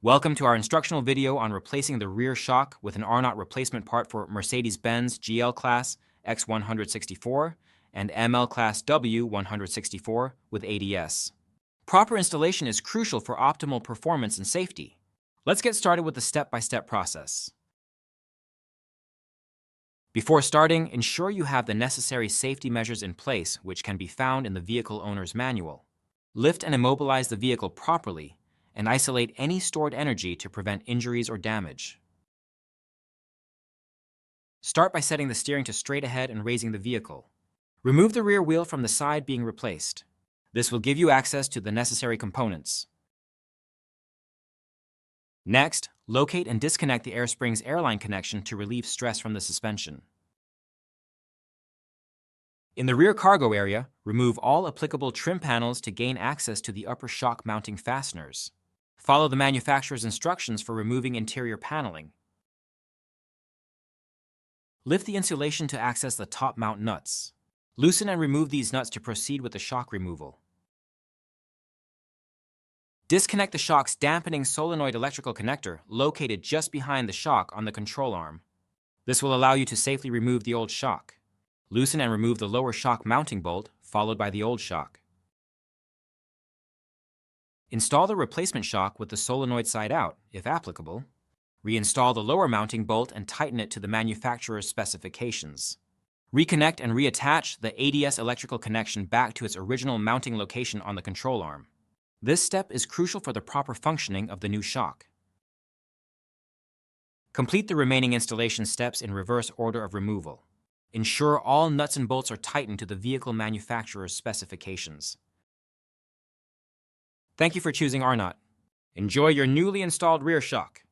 Welcome to our instructional video on replacing the rear shock with an Arnott replacement part for Mercedes-Benz GL-Class X164 and ML-Class W164 with ADS. Proper installation is crucial for optimal performance and safety. Let's get started with the step-by-step process. Before starting, ensure you have the necessary safety measures in place, which can be found in the vehicle owner's manual. Lift and immobilize the vehicle properly and isolate any stored energy to prevent injuries or damage. Start by setting the steering to straight ahead and raising the vehicle. Remove the rear wheel from the side being replaced. This will give you access to the necessary components. Next, locate and disconnect the air spring's airline connection to relieve stress from the suspension. In the rear cargo area, remove all applicable trim panels to gain access to the upper shock mounting fasteners. Follow the manufacturer's instructions for removing interior paneling. Lift the insulation to access the top mount nuts. Loosen and remove these nuts to proceed with the shock removal. Disconnect the shock's dampening solenoid electrical connector located just behind the shock on the control arm. This will allow you to safely remove the old shock. Loosen and remove the lower shock mounting bolt, followed by the old shock. Install the replacement shock with the solenoid side out, if applicable. Reinstall the lower mounting bolt and tighten it to the manufacturer's specifications. Reconnect and reattach the ADS electrical connection back to its original mounting location on the control arm. This step is crucial for the proper functioning of the new shock. Complete the remaining installation steps in reverse order of removal. Ensure all nuts and bolts are tightened to the vehicle manufacturer's specifications. Thank you for choosing Arnott. Enjoy your newly installed rear shock.